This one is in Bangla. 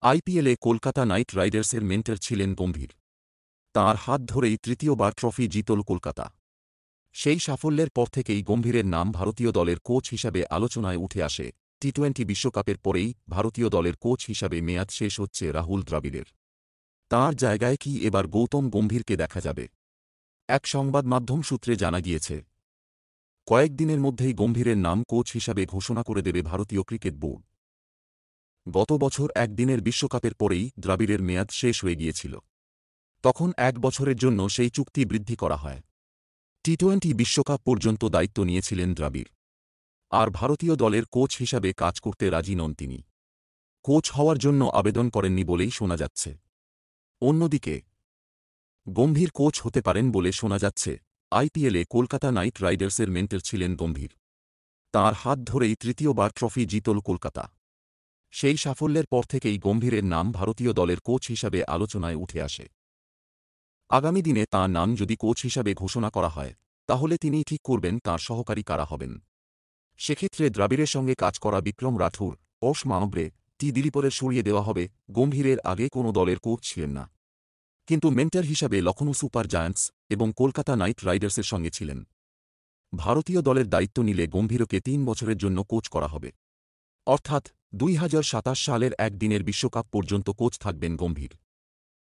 আইপিএলে কলকাতা নাইট রাইডার্সের মেন্টর ছিলেন গম্ভীর। তাঁর হাত ধরেই তৃতীয়বার ট্রফি জিতল কলকাতা। সেই সাফল্যের পর থেকেই গম্ভীরের নাম ভারতীয় দলের কোচ হিসাবে আলোচনায় উঠে আসে। টি-20 বিশ্বকাপের পরেই ভারতীয় দলের কোচ হিসাবে মেয়াদ শেষ হচ্ছে রাহুল দ্রাবিড়ের। তাঁর জায়গায় কি এবার গৌতম গম্ভীরকে দেখা যাবে? এক সংবাদ মাধ্যম সূত্রে জানা গিয়েছে, কয়েকদিনের মধ্যেই গম্ভীরের নাম কোচ হিসাবে ঘোষণা করে দেবে ভারতীয় ক্রিকেট বোর্ড। গত বছর একদিনের বিশ্বকাপের পরেই দ্রাবিড়ের মেয়াদ শেষ হয়ে গিয়েছিল। তখন 1 বছরের জন্য সেই চুক্তি বৃদ্ধি করা হয়। টি-20 বিশ্বকাপ পর্যন্ত দায়িত্ব নিয়েছিলেন দ্রাবিড়। আর ভারতীয় দলের কোচ হিসাবে কাজ করতে রাজি নন তিনি। কোচ হওয়ার জন্য আবেদন করেননি বলেই শোনা যাচ্ছে। অন্যদিকে গম্ভীর কোচ হতে পারেন বলে শোনা যাচ্ছে। আইপিএলে কলকাতা নাইট রাইডার্সের মেন্টর ছিলেন গম্ভীর। তাঁর হাত ধরেই তৃতীয়বার ট্রফি জিতল কলকাতা। সেই সাফল্যের পর থেকেই গম্ভীরের নাম ভারতীয় দলের কোচ হিসাবে আলোচনায় উঠে আসে। আগামী দিনে তাঁর নাম যদি কোচ হিসাবে ঘোষণা করা হয়, তাহলে তিনিই ঠিক করবেন তাঁর সহকারী কারা হবেন। সেক্ষেত্রে দ্রাবিড়ের সঙ্গে কাজ করা বিক্রম রাঠুর, অশ মানব্রে, টি দিলীপরের সরিয়ে দেওয়া হবে। গম্ভীরের আগে কোনো দলের কোচ ছিলেন না, কিন্তু মেন্টর হিসাবে লখনৌ সুপার জায়ান্টস এবং কলকাতা নাইট রাইডার্সের সঙ্গে ছিলেন। ভারতীয় দলের দায়িত্ব নিলে গম্ভীরকে 3 বছরের জন্য কোচ করা হবে। অর্থাৎ 2027 সালের একদিনের বিশ্বকাপ পর্যন্ত কোচ থাকবেন গম্ভীর।